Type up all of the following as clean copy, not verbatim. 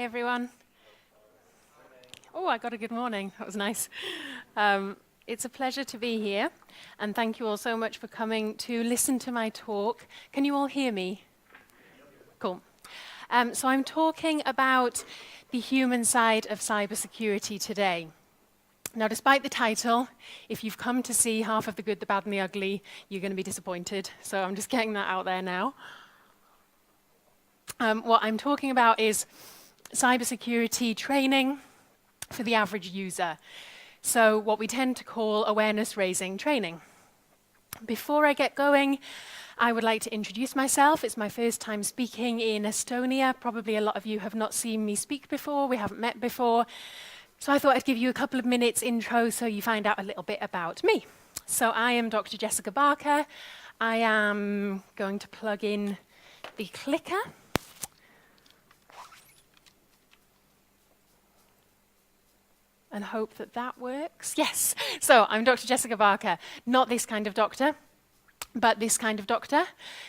Hi, everyone. Oh, I got a good morning. That was nice. It's a pleasure to be here, and thank you all so much for coming to listen to my talk. Can you all hear me? Cool. So I'm talking about the human side of cybersecurity today. Now, despite the title, if you've come to see Half of the Good, the Bad, and the Ugly, you're going to be disappointed. So I'm just getting that out there now. What I'm talking about is cybersecurity training for the average user. So what we tend to call awareness-raising training. Before I get going, I would like to introduce myself. It's my first time speaking in Estonia. Probably a lot of you have not seen me speak before. We haven't met before. So I thought I'd give you a couple of minutes intro so you find out a little bit about me. So I am Dr. Jessica Barker. I am going to plug in the clicker. And hope that that works. Yes, so I'm Dr. Jessica Barker, not this kind of doctor, but this kind of doctor.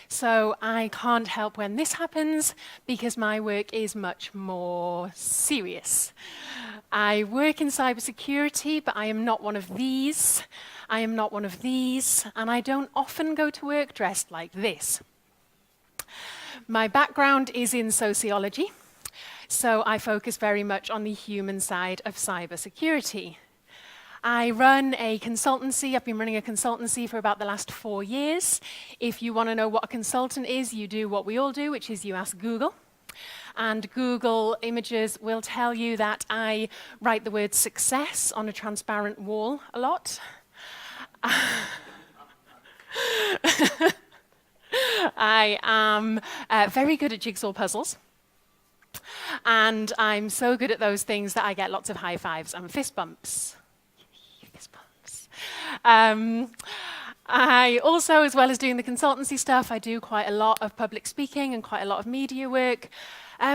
So I can't help when this happens because my work is much more serious. I work in cybersecurity, but I am not one of these. I am not one of these, and I don't often go to work dressed like this. My background is in sociology. So I focus very much on the human side of cybersecurity. I run a consultancy. I've been running a consultancy for about the last 4 years. If you want to know what a consultant is, you do what we all do, which is you ask Google. And Google Images will tell you that I write the word success on a transparent wall a lot. I am very good at jigsaw puzzles. And I'm so good at those things that I get lots of high fives and fist bumps. Fist bumps. I also, as well as doing the consultancy stuff, I do quite a lot of public speaking and quite a lot of media work,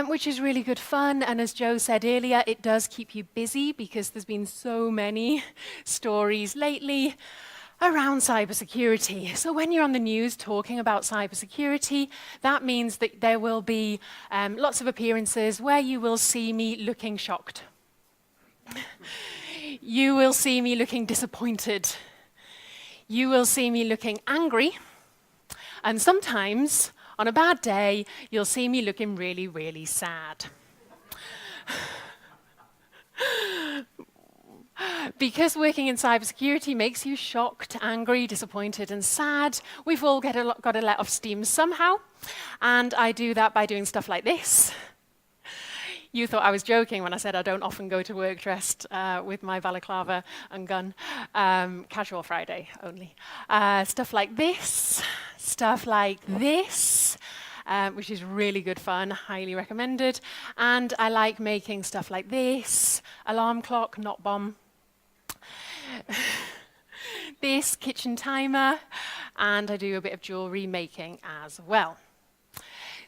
which is really good fun. And as Joe said earlier, it does keep you busy because there's been so many stories lately around cybersecurity. So when you're on the news talking about cybersecurity, that means that there will be lots of appearances where you will see me looking shocked. You will see me looking disappointed. You will see me looking angry. And sometimes, on a bad day, you'll see me looking really, really sad. Because working in cybersecurity makes you shocked, angry, disappointed, and sad, we've all got to let off steam somehow. And I do that by doing stuff like this. You thought I was joking when I said I don't often go to work dressed with my balaclava and gun. Casual Friday only. Stuff like this, which is really good fun, highly recommended. And I like making stuff like this, alarm clock, not bomb. This kitchen timer, and I do a bit of jewelry making as well.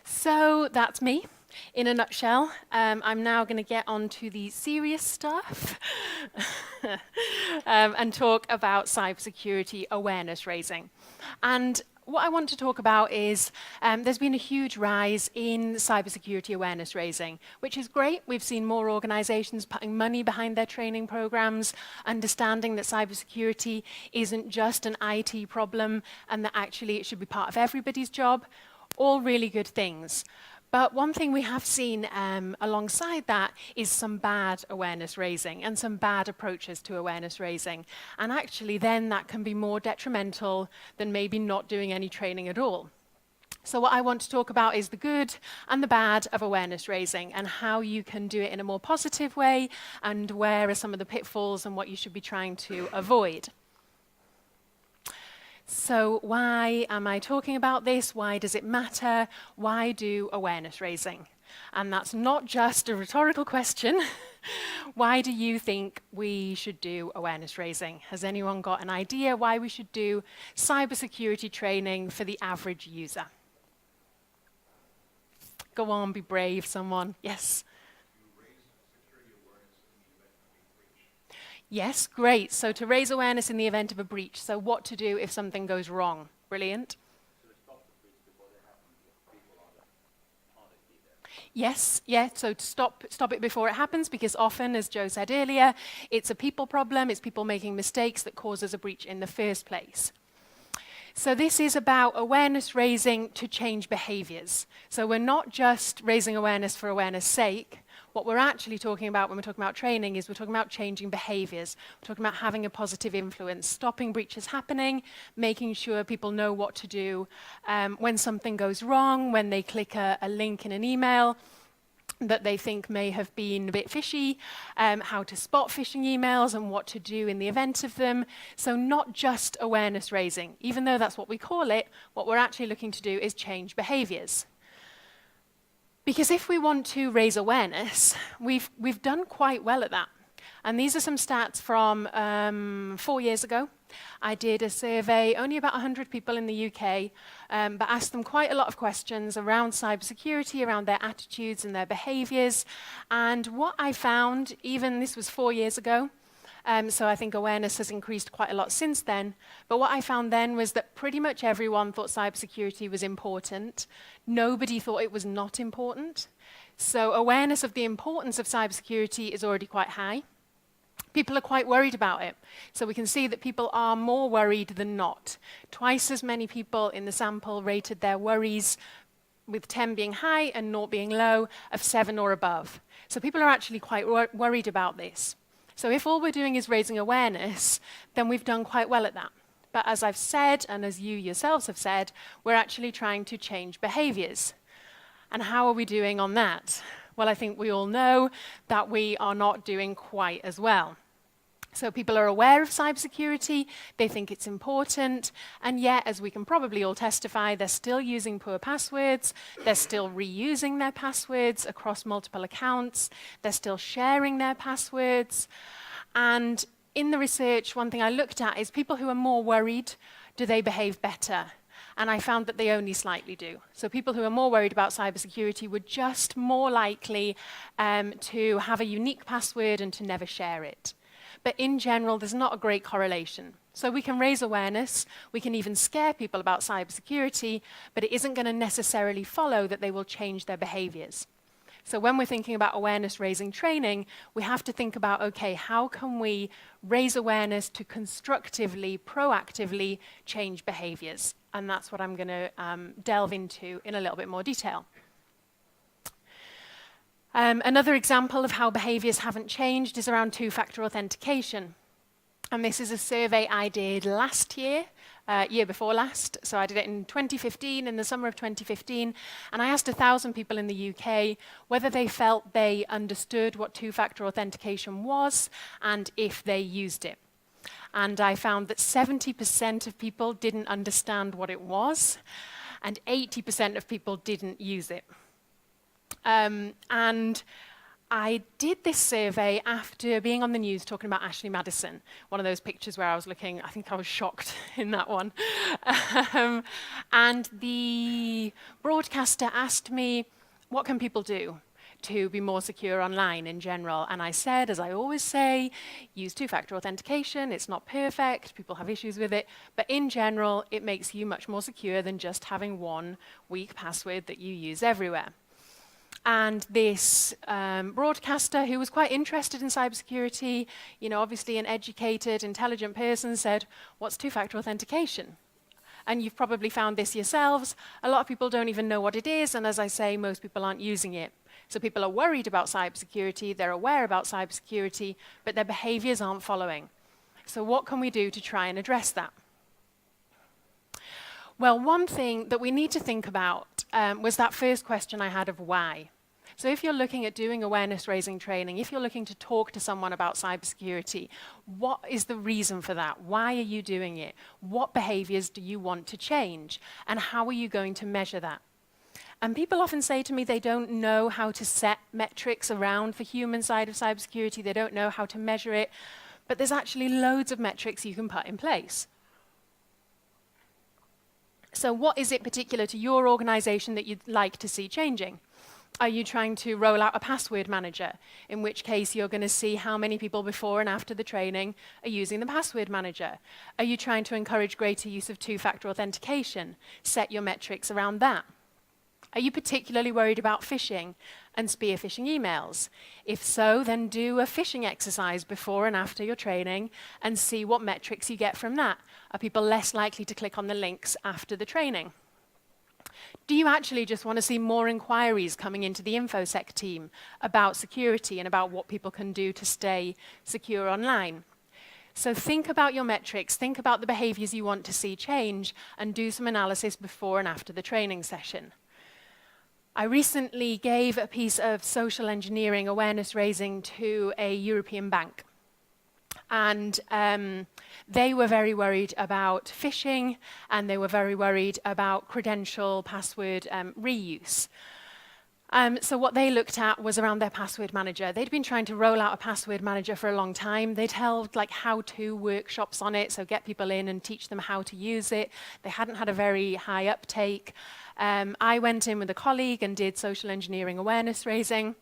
So that's me in a nutshell. I'm now going to get on to the serious stuff and talk about cybersecurity awareness raising. And what I want to talk about is there's been a huge rise in cybersecurity awareness raising, which is great. We've seen more organizations putting money behind their training programs, understanding that cybersecurity isn't just an IT problem and that actually it should be part of everybody's job. All really good things. But one thing we have seen alongside that is some bad awareness raising and some bad approaches to awareness raising. And actually then that can be more detrimental than maybe not doing any training at all. So what I want to talk about is the good and the bad of awareness raising and how you can do it in a more positive way and where are some of the pitfalls and what you should be trying to avoid. So why am I talking about this? Why does it matter? Why do awareness raising? And that's not just a rhetorical question. Why do you think we should do awareness raising? Has anyone got an idea why we should do cybersecurity training for the average user? Go on, be brave, someone. Yes? Yes, great. So to raise awareness in the event of a breach. So what to do if something goes wrong. Brilliant. Yes, yeah, so to stop it before it happens, because often, as Joe said earlier, it's a people problem, it's people making mistakes that causes a breach in the first place. So this is about awareness raising to change behaviors. So we're not just raising awareness for awareness' sake. What we're actually talking about when we're talking about training is we're talking about changing behaviors. We're talking about having a positive influence, stopping breaches happening, making sure people know what to do when something goes wrong, when they click a link in an email that they think may have been a bit fishy, how to spot phishing emails and what to do in the event of them. So not just awareness raising. Even though that's what we call it, what we're actually looking to do is change behaviors. Because if we want to raise awareness, we've done quite well at that. And these are some stats from 4 years ago. I did a survey, only about 100 people in the UK, but asked them quite a lot of questions around cybersecurity, around their attitudes and their behaviors. And what I found, even this was 4 years ago, so I think awareness has increased quite a lot since then. But what I found then was that pretty much everyone thought cybersecurity was important. Nobody thought it was not important. So awareness of the importance of cybersecurity is already quite high. People are quite worried about it. So we can see that people are more worried than not. Twice as many people in the sample rated their worries, with 10 being high and 0 being low, of 7 or above. So people are actually quite worried about this. So if all we're doing is raising awareness, then we've done quite well at that. But as I've said, and as you yourselves have said, we're actually trying to change behaviors. And how are we doing on that? Well, I think we all know that we are not doing quite as well. So people are aware of cybersecurity, they think it's important, and yet, as we can probably all testify, they're still using poor passwords, they're still reusing their passwords across multiple accounts, they're still sharing their passwords. And in the research, one thing I looked at is people who are more worried, do they behave better? And I found that they only slightly do. So people who are more worried about cybersecurity were just more likely to have a unique password and to never share it. But in general, there's not a great correlation. So we can raise awareness, we can even scare people about cybersecurity, but it isn't going to necessarily follow that they will change their behaviors. So when we're thinking about awareness-raising training, we have to think about, okay, how can we raise awareness to constructively, proactively change behaviors? And that's what I'm going to delve into in a little bit more detail. Another example of how behaviors haven't changed is around two-factor authentication. And this is a survey I did last year, year before last. So I did it in 2015, in the summer of 2015. And I asked 1,000 people in the UK whether they felt they understood what two-factor authentication was and if they used it. And I found that 70% of people didn't understand what it was, and 80% of people didn't use it. And I did this survey after being on the news talking about Ashley Madison, one of those pictures where I was looking, I think I was shocked in that one. And the broadcaster asked me, what can people do to be more secure online in general? And I said, as I always say, use two-factor authentication. It's not perfect, people have issues with it, but in general, it makes you much more secure than just having one weak password that you use everywhere. And this broadcaster, who was quite interested in cybersecurity, obviously an educated, intelligent person, said, what's two-factor authentication? And you've probably found this yourselves. A lot of people don't even know what it is, and as I say, most people aren't using it. So people are worried about cybersecurity, they're aware about cybersecurity, but their behaviors aren't following. So what can we do to try and address that? Well, one thing that we need to think about was that first question I had of why. So if you're looking at doing awareness-raising training, if you're looking to talk to someone about cybersecurity, what is the reason for that? Why are you doing it? What behaviors do you want to change? And how are you going to measure that? And people often say to me they don't know how to set metrics around the human side of cybersecurity. They don't know how to measure it. But there's actually loads of metrics you can put in place. So what is it particular to your organization that you'd like to see changing? Are you trying to roll out a password manager, in which case you're going to see how many people before and after the training are using the password manager? Are you trying to encourage greater use of two-factor authentication? Set your metrics around that. Are you particularly worried about phishing and spear phishing emails? If so, then do a phishing exercise before and after your training and see what metrics you get from that. Are people less likely to click on the links after the training? Do you actually just want to see more inquiries coming into the InfoSec team about security and about what people can do to stay secure online? So think about your metrics, think about the behaviors you want to see change, and do some analysis before and after the training session. I recently gave a piece of social engineering awareness raising to a European bank. And they were very worried about phishing, and they were very worried about credential password reuse. So what they looked at was around their password manager. They'd been trying to roll out a password manager for a long time. They'd held like how-to workshops on it, so get people in and teach them how to use it. They hadn't had a very high uptake. I went in with a colleague and did social engineering awareness raising.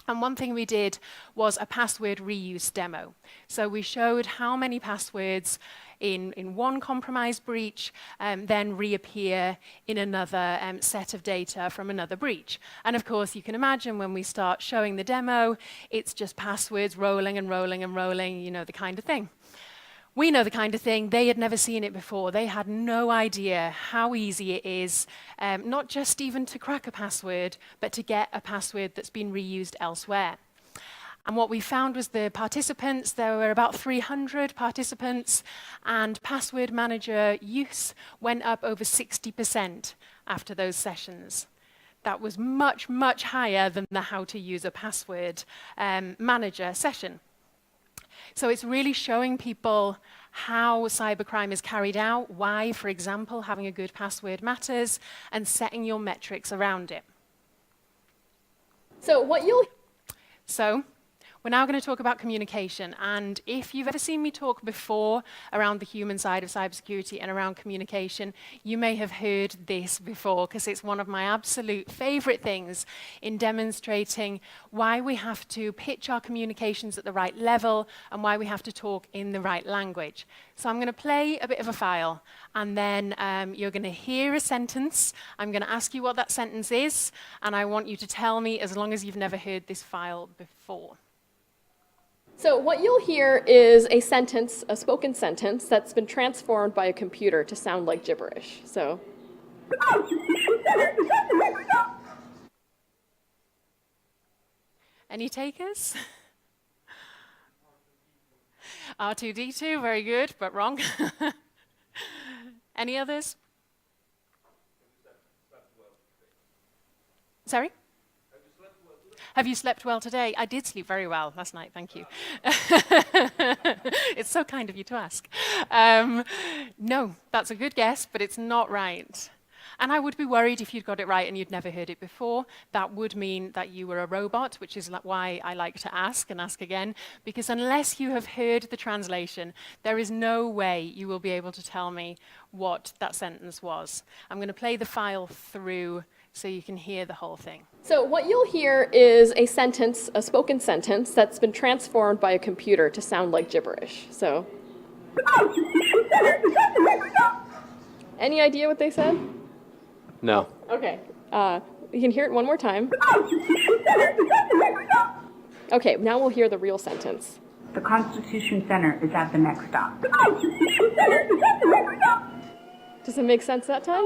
And one thing we did was a password reuse demo. So we showed how many passwords in one compromised breach then reappear in another set of data from another breach. And of course, you can imagine when we start showing the demo, it's just passwords rolling and rolling and rolling, you know, the kind of thing. We know the kind of thing. They had never seen it before. They had no idea how easy it is, not just even to crack a password, but to get a password that's been reused elsewhere. And what we found was the participants, there were about 300 participants, and password manager use went up over 60% after those sessions. That was much, much higher than the how to use a password manager session. So it's really showing people how cybercrime is carried out, why, for example, having a good password matters, and setting your metrics around it. So we're now going to talk about communication. And if you've ever seen me talk before around the human side of cybersecurity and around communication, you may have heard this before, because it's one of my absolute favorite things in demonstrating why we have to pitch our communications at the right level and why we have to talk in the right language. So I'm going to play a bit of a file, and then you're going to hear a sentence. I'm going to ask you what that sentence is, and I want you to tell me as long as you've never heard this file before. So what you'll hear is a sentence, a spoken sentence, that's been transformed by a computer to sound like gibberish. So. Any takers? R2-D2, very good, but wrong. Any others? Sorry? Have you slept well today? I did sleep very well last night, thank you. It's so kind of you to ask. No, that's a good guess, but it's not right. And I would be worried if you'd got it right and you'd never heard it before. That would mean that you were a robot, which is why I like to ask and ask again, because unless you have heard the translation, there is no way you will be able to tell me what that sentence was. I'm going to play the file through so you can hear the whole thing. So what you'll hear is a sentence, a spoken sentence, that's been transformed by a computer to sound like gibberish. So. Any idea what they said? No. Okay. You can hear it one more time. Okay, now we'll hear the real sentence. The Constitution Center is at the next stop. Does it make sense that time?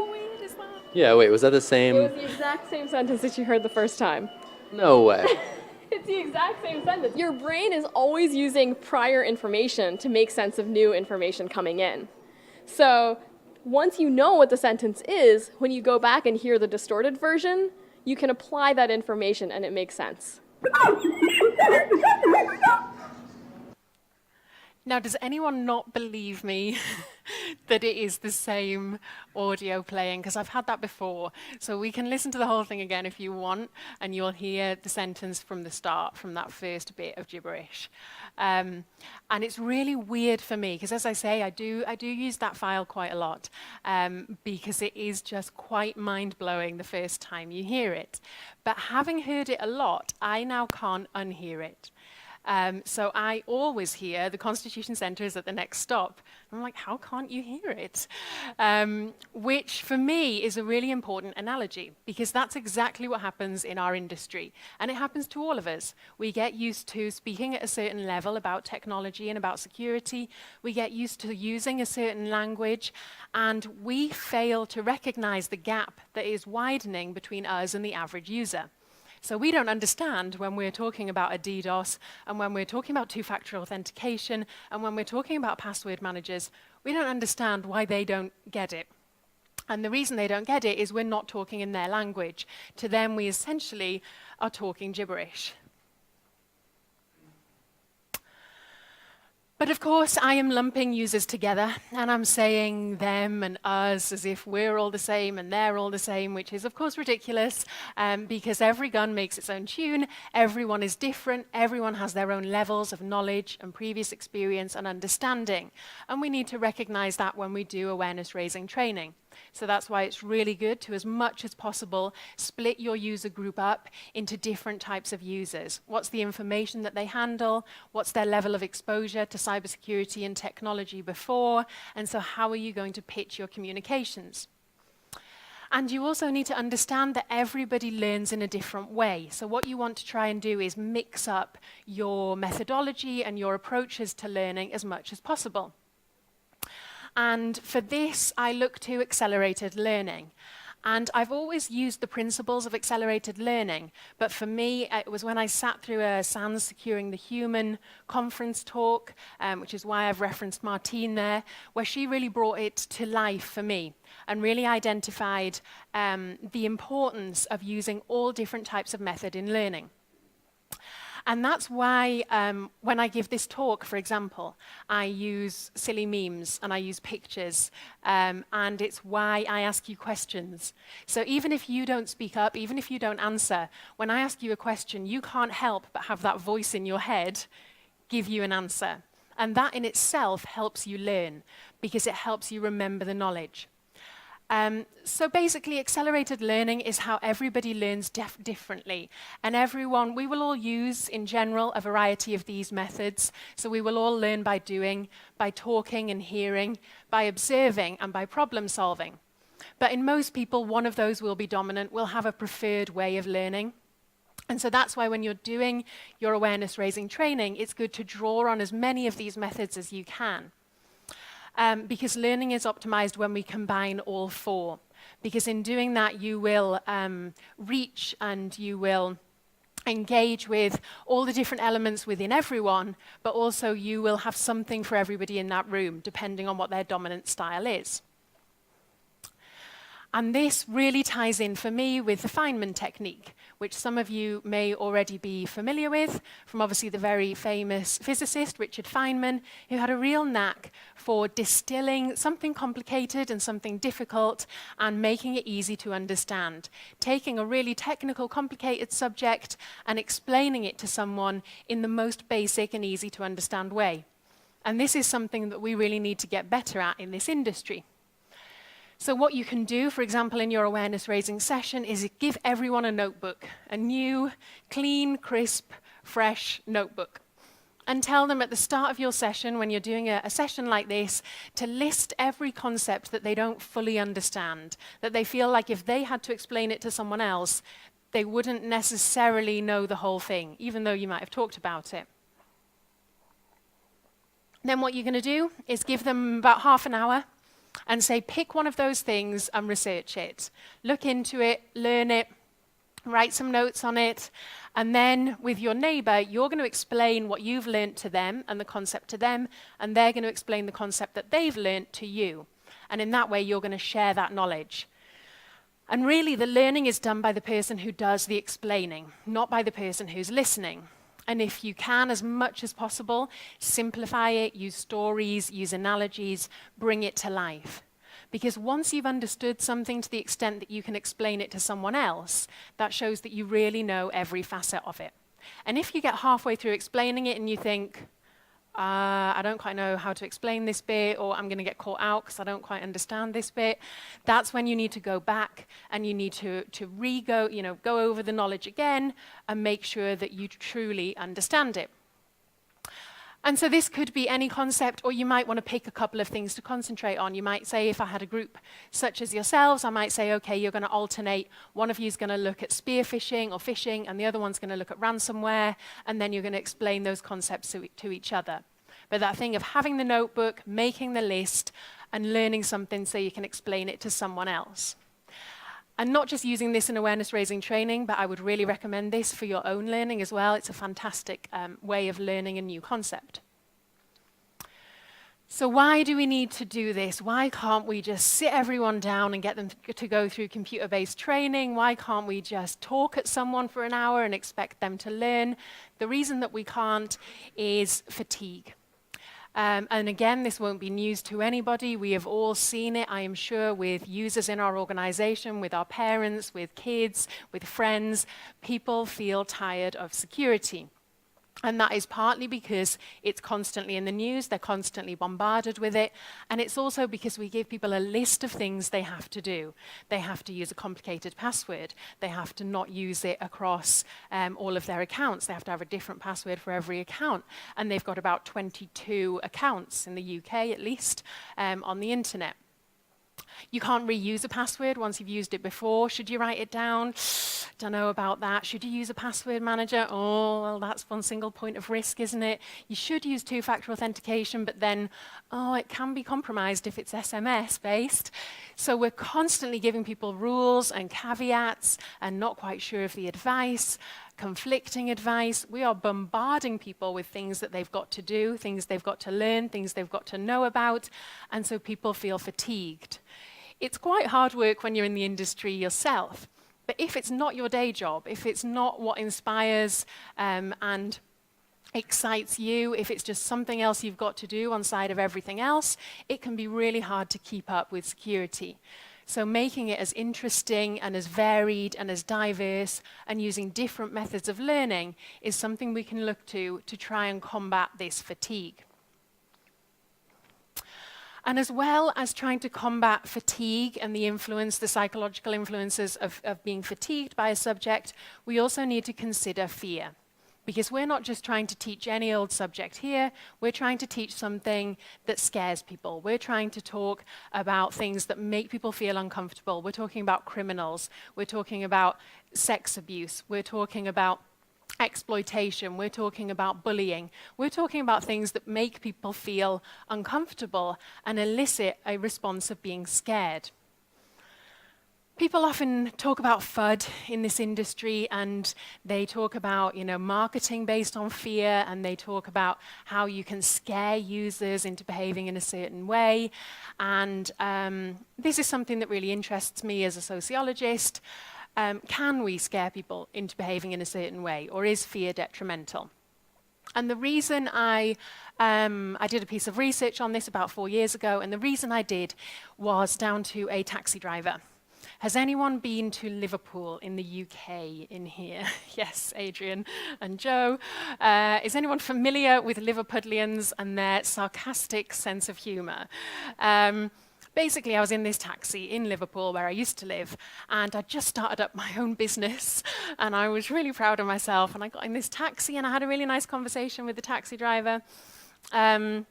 Yeah, wait, was that the same? It was the exact same sentence that you heard the first time. No way. It's the exact same sentence. Your brain is always using prior information to make sense of new information coming in. So once you know what the sentence is, when you go back and hear the distorted version, you can apply that information and it makes sense. Now, does anyone not believe me that it is the same audio playing? Because I've had that before. So we can listen to the whole thing again if you want, and you'll hear the sentence from the start, from that first bit of gibberish. And it's really weird for me, because as I say, I do use that file quite a lot, because it is just quite mind-blowing the first time you hear it. But having heard it a lot, I now can't unhear it. So I always hear the Constitution Centre is at the next stop. I'm like, how can't you hear it? Which for me is a really important analogy, because that's exactly what happens in our industry. And it happens to all of us. We get used to speaking at a certain level about technology and about security. We get used to using a certain language, and we fail to recognize the gap that is widening between us and the average user. So we don't understand when we're talking about a DDoS, and when we're talking about two-factor authentication, and when we're talking about password managers, we don't understand why they don't get it. And the reason they don't get it is we're not talking in their language. To them, we essentially are talking gibberish. But of course, I am lumping users together, and I'm saying them and us as if we're all the same and they're all the same, which is of course ridiculous, because every gun makes its own tune, everyone is different, everyone has their own levels of knowledge and previous experience and understanding, and we need to recognize that when we do awareness-raising training. So that's why it's really good to, as much as possible, split your user group up into different types of users. What's the information that they handle? What's their level of exposure to cybersecurity and technology before? And so how are you going to pitch your communications? And you also need to understand that everybody learns in a different way. So what you want to try and do is mix up your methodology and your approaches to learning as much as possible. And for this, I look to accelerated learning. And I've always used the principles of accelerated learning, but for me, it was when I sat through a SANS Securing the Human conference talk, which is why I've referenced Martine there, where she really brought it to life for me and really identified the importance of using all different types of method in learning. And that's why when I give this talk, for example, I use silly memes and I use pictures, and it's why I ask you questions. So even if you don't speak up, even if you don't answer, when I ask you a question, you can't help but have that voice in your head give you an answer. And that in itself helps you learn, because it helps you remember the knowledge. So basically, accelerated learning is how everybody learns differently. And everyone, we will all use, in general, a variety of these methods. So we will all learn by doing, by talking and hearing, by observing, and by problem solving. But in most people, one of those will be dominant, will have a preferred way of learning. And so that's why when you're doing your awareness-raising training, it's good to draw on as many of these methods as you can. Because learning is optimized when we combine all four. Because in doing that, you will reach and you will engage with all the different elements within everyone, but also you will have something for everybody in that room, depending on what their dominant style is. And this really ties in for me with the Feynman technique, which some of you may already be familiar with, from obviously the very famous physicist, Richard Feynman, who had a real knack for distilling something complicated and something difficult and making it easy to understand. Taking a really technical, complicated subject and explaining it to someone in the most basic and easy to understand way. And this is something that we really need to get better at in this industry. So what you can do, for example, in your awareness-raising session is give everyone a notebook, a new, clean, crisp, fresh notebook. And tell them at the start of your session, when you're doing a session like this, to list every concept that they don't fully understand, that they feel like if they had to explain it to someone else, they wouldn't necessarily know the whole thing, even though you might have talked about it. Then what you're going to do is give them about half an hour and say, pick one of those things and research it. Look into it, learn it, write some notes on it, and then with your neighbor, you're going to explain what you've learned to them and the concept to them, and they're going to explain the concept that they've learned to you. And in that way, you're going to share that knowledge. And really, the learning is done by the person who does the explaining, not by the person who's listening. And if you can, as much as possible, simplify it, use stories, use analogies, bring it to life. Because once you've understood something to the extent that you can explain it to someone else, that shows that you really know every facet of it. And if you get halfway through explaining it and you think, I don't quite know how to explain this bit, or I'm going to get caught out because I don't quite understand this bit, that's when you need to go back and you need to go over the knowledge again and make sure that you truly understand it. And so this could be any concept, or you might want to pick a couple of things to concentrate on. You might say, if I had a group such as yourselves, I might say, okay, you're going to alternate. One of you is going to look at spear phishing or phishing, and the other one's going to look at ransomware, and then you're going to explain those concepts to each other. But that thing of having the notebook, making the list, and learning something so you can explain it to someone else. And not just using this in awareness-raising training, but I would really recommend this for your own learning as well. It's a fantastic way of learning a new concept. So why do we need to do this? Why can't we just sit everyone down and get them to go through computer-based training? Why can't we just talk at someone for an hour and expect them to learn? The reason that we can't is fatigue. And again, this won't be news to anybody. We have all seen it, I am sure, with users in our organization, with our parents, with kids, with friends. People feel tired of security. And that is partly because it's constantly in the news, they're constantly bombarded with it, and it's also because we give people a list of things they have to do. They have to use a complicated password. They have to not use it across all of their accounts. They have to have a different password for every account, and they've got about 22 accounts in the UK at least on the internet. You can't reuse a password once you've used it before. Should you write it down? Don't know about that. Should you use a password manager? Oh, well, that's one single point of risk, isn't it? You should use two-factor authentication, but then, it can be compromised if it's SMS-based. So we're constantly giving people rules and caveats and not quite sure of the advice, conflicting advice. We are bombarding people with things that they've got to do, things they've got to learn, things they've got to know about, and so people feel fatigued. It's quite hard work when you're in the industry yourself, but if it's not your day job, if it's not what inspires and excites you, if it's just something else you've got to do on side of everything else, it can be really hard to keep up with security. So making it as interesting and as varied and as diverse and using different methods of learning is something we can look to try and combat this fatigue. And as well as trying to combat fatigue and the psychological influences of being fatigued by a subject, we also need to consider fear. Because we're not just trying to teach any old subject here, we're trying to teach something that scares people. We're trying to talk about things that make people feel uncomfortable. We're talking about criminals. We're talking about sex abuse. We're talking about exploitation. We're talking about bullying. We're talking about things that make people feel uncomfortable and elicit a response of being scared. People often talk about FUD in this industry, and they talk about, marketing based on fear, and they talk about how you can scare users into behaving in a certain way. And this is something that really interests me as a sociologist. Can we scare people into behaving in a certain way, or is fear detrimental? And the reason I did a piece of research on this about 4 years ago, and the reason I did was down to a taxi driver. Has anyone been to Liverpool in the UK in here? Yes, Adrian and Joe. Is anyone familiar with Liverpudlians and their sarcastic sense of humour? Basically, I was in this taxi in Liverpool where I used to live, and I just started up my own business, and I was really proud of myself, and I got in this taxi, and I had a really nice conversation with the taxi driver, and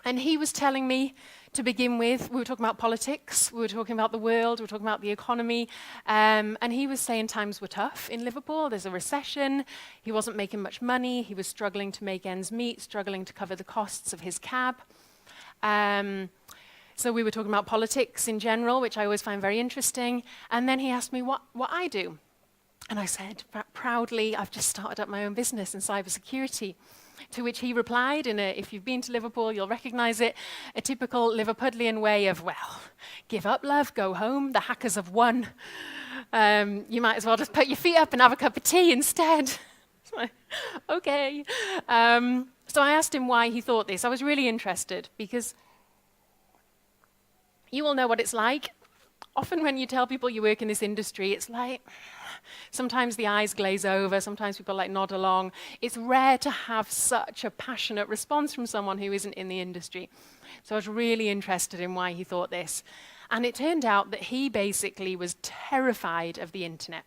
he was telling me, to begin with, we were talking about politics, we were talking about the world, we were talking about the economy, and he was saying times were tough in Liverpool, there's a recession, he wasn't making much money, he was struggling to make ends meet, struggling to cover the costs of his cab. So we were talking about politics in general, which I always find very interesting, and then he asked me what I do. And I said, proudly, I've just started up my own business in cybersecurity. To which he replied, if you've been to Liverpool, you'll recognize it, a typical Liverpudlian way of, well, give up, love, go home, the hackers have won. You might as well just put your feet up and have a cup of tea instead. Okay. So I asked him why he thought this. I was really interested, because you all know what it's like. Often when you tell people you work in this industry, it's like, sometimes the eyes glaze over, sometimes people nod along. It's rare to have such a passionate response from someone who isn't in the industry. So I was really interested in why he thought this. And it turned out that he basically was terrified of the internet.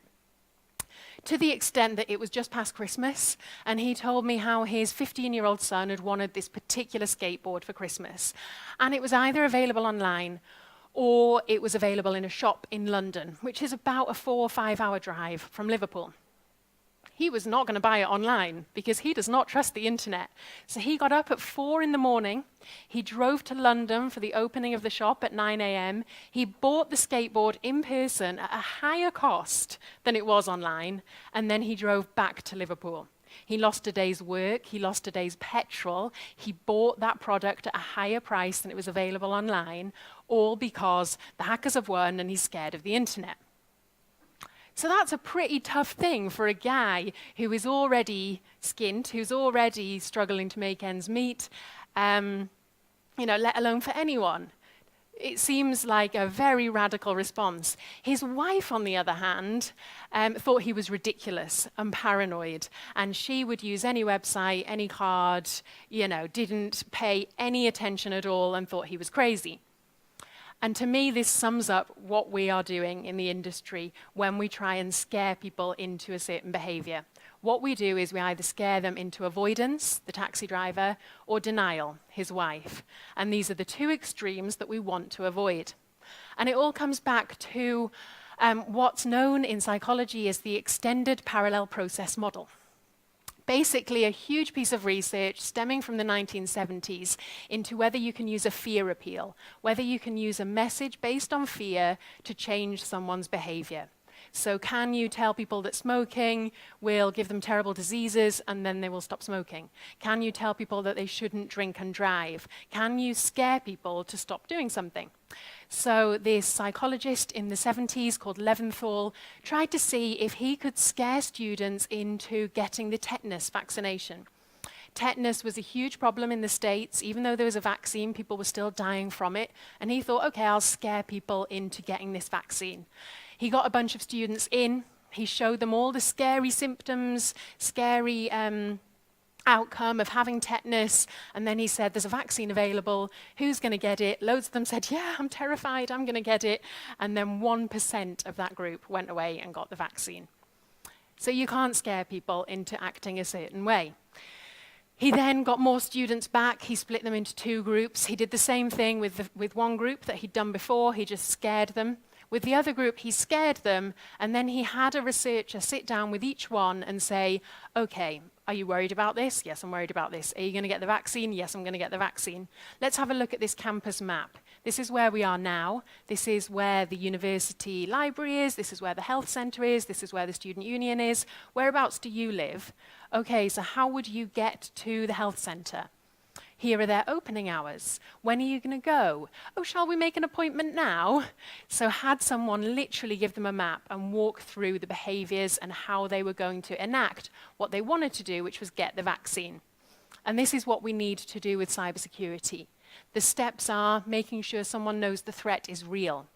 to the extent that it was just past Christmas, and he told me how his 15-year-old son had wanted this particular skateboard for Christmas. And it was either available online or it was available in a shop in London, which is about a 4 or 5 hour drive from Liverpool. He was not going to buy it online because he does not trust the internet. So he got up at 4 in the morning. He drove to London for the opening of the shop at 9 a.m. He bought the skateboard in person at a higher cost than it was online, and then he drove back to Liverpool. He lost a day's work, he lost a day's petrol, he bought that product at a higher price than it was available online, all because the hackers have won and he's scared of the internet. So that's a pretty tough thing for a guy who is already skint, who's already struggling to make ends meet, let alone for anyone. It seems like a very radical response. His wife, on the other hand, thought he was ridiculous and paranoid, and she would use any website, any card, didn't pay any attention at all and thought he was crazy. And to me, this sums up what we are doing in the industry when we try and scare people into a certain behavior. What we do is we either scare them into avoidance, the taxi driver, or denial, his wife. And these are the two extremes that we want to avoid. And it all comes back to what's known in psychology as the extended parallel process model. Basically, a huge piece of research stemming from the 1970s into whether you can use a fear appeal, whether you can use a message based on fear to change someone's behavior. So can you tell people that smoking will give them terrible diseases and then they will stop smoking? Can you tell people that they shouldn't drink and drive? Can you scare people to stop doing something? So this psychologist in the 70s called Leventhal tried to see if he could scare students into getting the tetanus vaccination. Tetanus was a huge problem in the States. Even though there was a vaccine, people were still dying from it. And he thought, okay, I'll scare people into getting this vaccine. He got a bunch of students in. He showed them all the scary symptoms, scary outcome of having tetanus, and then he said, there's a vaccine available, who's going to get it? Loads of them said, yeah, I'm terrified, I'm going to get it. And then 1% of that group went away and got the vaccine. So you can't scare people into acting a certain way. He then got more students back. He split them into 2 groups. He did the same thing with one group that he'd done before. He just scared them. With the other group, he scared them, and then he had a researcher sit down with each one and say, okay, are you worried about this? Yes, I'm worried about this. Are you going to get the vaccine? Yes, I'm going to get the vaccine. Let's have a look at this campus map. This is where we are now. This is where the university library is. This is where the health center is. This is where the student union is. Whereabouts do you live? Okay, so how would you get to the health center? Here are their opening hours. When are you going to go? Oh, shall we make an appointment now? So had someone literally give them a map and walk through the behaviors and how they were going to enact what they wanted to do, which was get the vaccine. And this is what we need to do with cybersecurity. The steps are making sure someone knows the threat is real,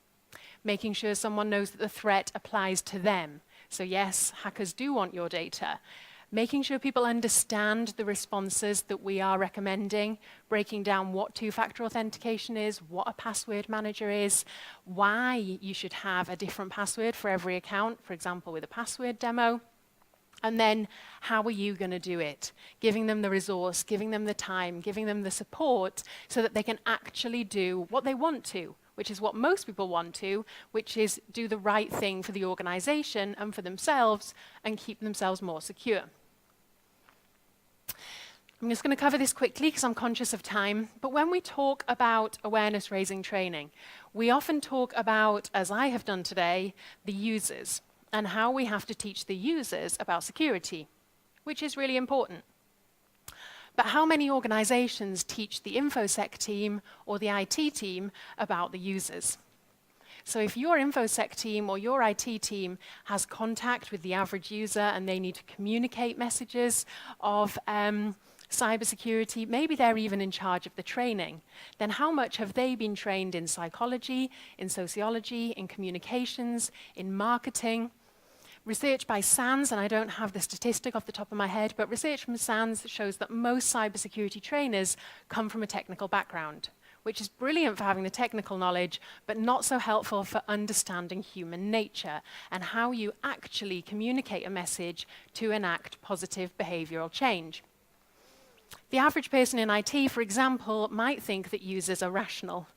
making sure someone knows that the threat applies to them. So yes, hackers do want your data. Making sure people understand the responses that we are recommending, breaking down what two-factor authentication is, what a password manager is, why you should have a different password for every account, for example, with a password demo. And then how are you going to do it? Giving them the resource, giving them the time, giving them the support so that they can actually do what they want to, which is what most people want to, which is do the right thing for the organization and for themselves and keep themselves more secure. I'm just going to cover this quickly because I'm conscious of time. But when we talk about awareness-raising training, we often talk about, as I have done today, the users and how we have to teach the users about security, which is really important. But how many organizations teach the InfoSec team or the IT team about the users? So if your InfoSec team or your IT team has contact with the average user and they need to communicate messages of cybersecurity, maybe they're even in charge of the training, then how much have they been trained in psychology, in sociology, in communications, in marketing? Research by SANS, and I don't have the statistic off the top of my head, but research from SANS shows that most cybersecurity trainers come from a technical background, which is brilliant for having the technical knowledge, but not so helpful for understanding human nature and how you actually communicate a message to enact positive behavioral change. The average person in IT, for example, might think that users are rational.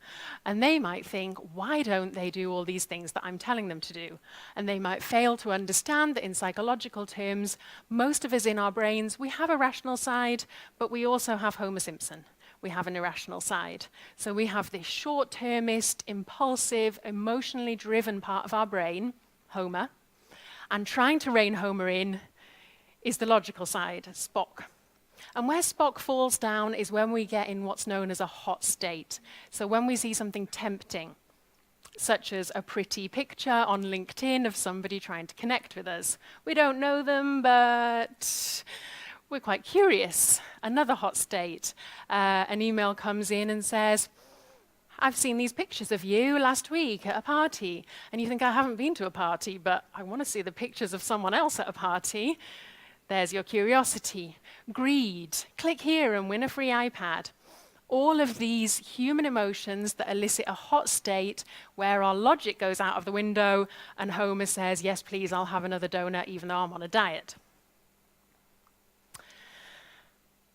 And they might think, why don't they do all these things that I'm telling them to do? And they might fail to understand that in psychological terms, most of us in our brains, we have a rational side, but we also have Homer Simpson. We have an irrational side. So we have this short-termist, impulsive, emotionally driven part of our brain, Homer. And trying to rein Homer in is the logical side, Spock. And where Spock falls down is when we get in what's known as a hot state. So when we see something tempting, such as a pretty picture on LinkedIn of somebody trying to connect with us. We don't know them, but we're quite curious. Another hot state. An email comes in and says, I've seen these pictures of you last week at a party. And you think, I haven't been to a party, but I want to see the pictures of someone else at a party. There's your curiosity. Greed. Click here and win a free iPad. All of these human emotions that elicit a hot state where our logic goes out of the window and Homer says, yes, please, I'll have another donut even though I'm on a diet.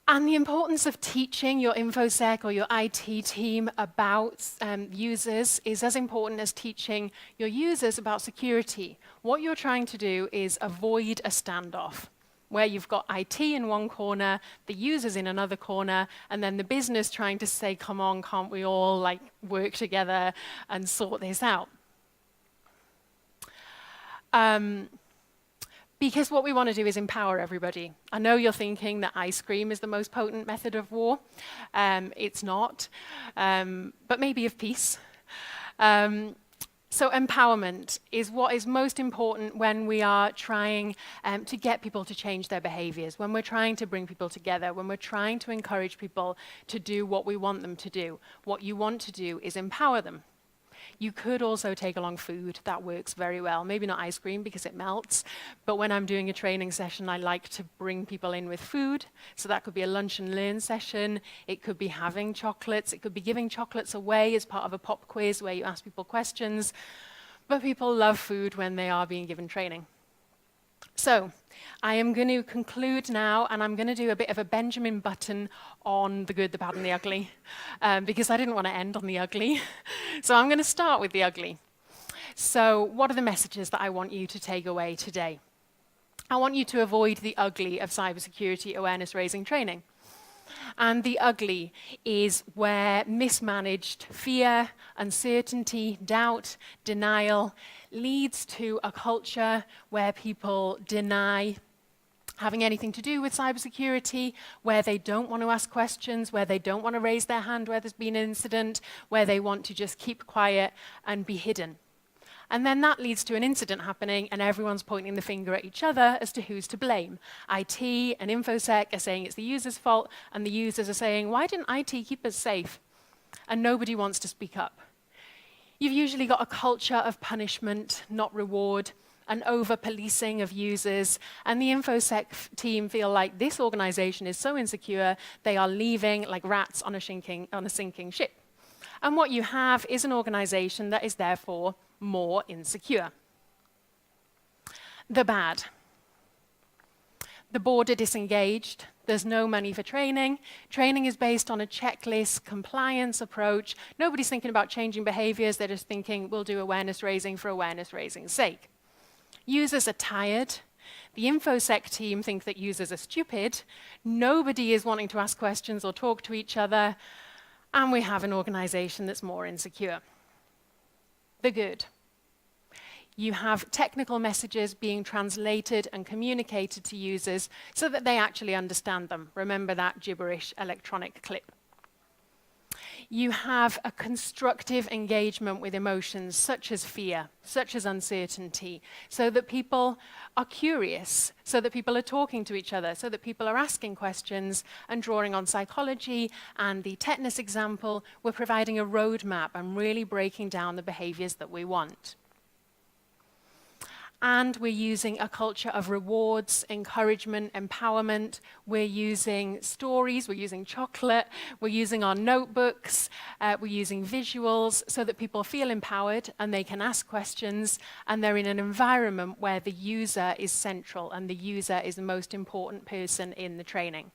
And the importance of teaching your InfoSec or your IT team about users is as important as teaching your users about security. What you're trying to do is avoid a standoff, where you've got IT in one corner, the users in another corner, and then the business trying to say, come on, can't we all work together and sort this out? Because what we want to do is empower everybody. I know you're thinking that ice cream is the most potent method of war. It's not, but maybe of peace. So empowerment is what is most important when we are trying to get people to change their behaviors, when we're trying to bring people together, when we're trying to encourage people to do what we want them to do. What you want to do is empower them. You could also take along food. That works very well. Maybe not ice cream because it melts, but when I'm doing a training session, I like to bring people in with food. So that could be a lunch and learn session. It could be having chocolates. It could be giving chocolates away as part of a pop quiz where you ask people questions. But people love food when they are being given training. So I am going to conclude now, and I'm going to do a bit of a Benjamin Button on the good, the bad, and the ugly, because I didn't want to end on the ugly. So I'm going to start with the ugly. So what are the messages that I want you to take away today? I want you to avoid the ugly of cybersecurity awareness-raising training. And the ugly is where mismanaged fear, uncertainty, doubt, denial leads to a culture where people deny having anything to do with cybersecurity, where they don't want to ask questions, where they don't want to raise their hand where there's been an incident, where they want to just keep quiet and be hidden. And then that leads to an incident happening, and everyone's pointing the finger at each other as to who's to blame. IT and InfoSec are saying it's the user's fault, and the users are saying, why didn't IT keep us safe? And nobody wants to speak up. You've usually got a culture of punishment, not reward, an over-policing of users, and the InfoSec team feel like this organization is so insecure, they are leaving like rats on a sinking ship. And what you have is an organization that is therefore more insecure. The bad. The board are disengaged. There's no money for training. Training is based on a checklist, compliance approach. Nobody's thinking about changing behaviors. They're just thinking, we'll do awareness raising for awareness raising's sake. Users are tired. The InfoSec team think that users are stupid. Nobody is wanting to ask questions or talk to each other. And we have an organization that's more insecure. The good. You have technical messages being translated and communicated to users so that they actually understand them. Remember that gibberish electronic clip. You have a constructive engagement with emotions such as fear, such as uncertainty, so that people are curious, so that people are talking to each other, so that people are asking questions and drawing on psychology and the tetanus example. We're providing a roadmap and really breaking down the behaviors that we want. And we're using a culture of rewards, encouragement, empowerment. We're using stories, we're using chocolate, we're using our notebooks, we're using visuals so that people feel empowered and they can ask questions, and they're in an environment where the user is central and the user is the most important person in the training.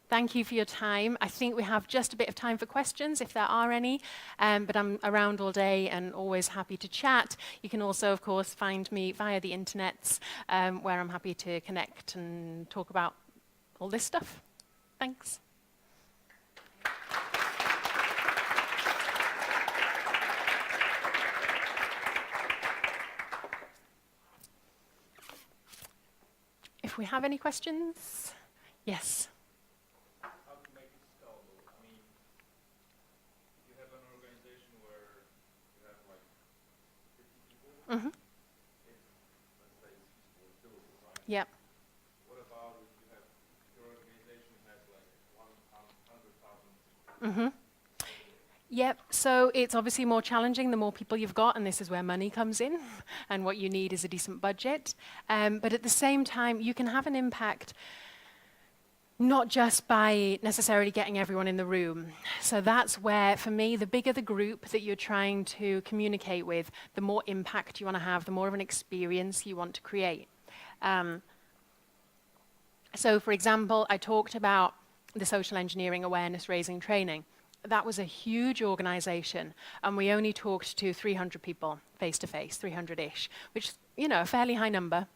Thank you for your time. I think we have just a bit of time for questions, if there are any, but I'm around all day and always happy to chat. You can also, of course, find me via the internet, where I'm happy to connect and talk about all this stuff. Thanks. If we have any questions, yes. Mm-hmm. Yep. What about if you have your organization has like 100,000? Mm-hmm. Yep, so it's obviously more challenging the more people you've got, and this is where money comes in, and what you need is a decent budget. But at the same time, you can have an impact not just by necessarily getting everyone in the room. So that's where, for me, the bigger the group that you're trying to communicate with, the more impact you want to have, the more of an experience you want to create. So, for example, I talked about the social engineering awareness raising training. That was a huge organization, and we only talked to 300 people face-to-face, 300-ish, which is, you know, a fairly high number.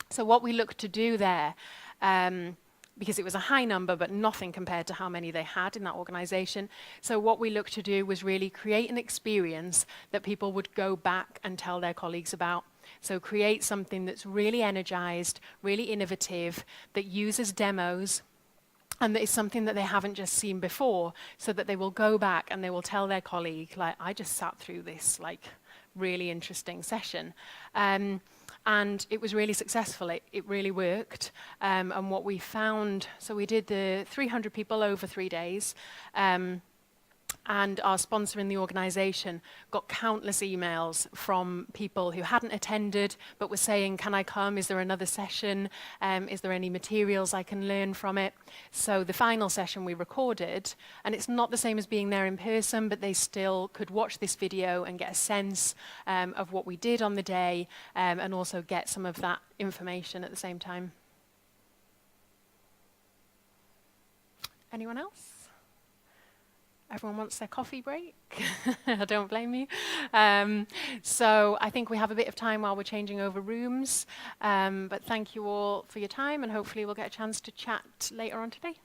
So what we looked to do there, because it was a high number, but nothing compared to how many they had in that organization. So what we looked to do was really create an experience that people would go back and tell their colleagues about. So create something that's really energized, really innovative, that uses demos, and that is something that they haven't just seen before, so that they will go back and they will tell their colleague, like, I just sat through this, like, really interesting session. And it was really successful. It really worked. And what we found, so we did the 300 people over 3 days, and our sponsor in the organization got countless emails from people who hadn't attended but were saying, can I come? Is there another session? Is there any materials I can learn from it? So the final session we recorded, and it's not the same as being there in person, but they still could watch this video and get a sense of what we did on the day, and also get some of that information at the same time. Anyone else? Everyone wants their coffee break. I don't blame you. So I think we have a bit of time while we're changing over rooms. But thank you all for your time, and hopefully we'll get a chance to chat later on today.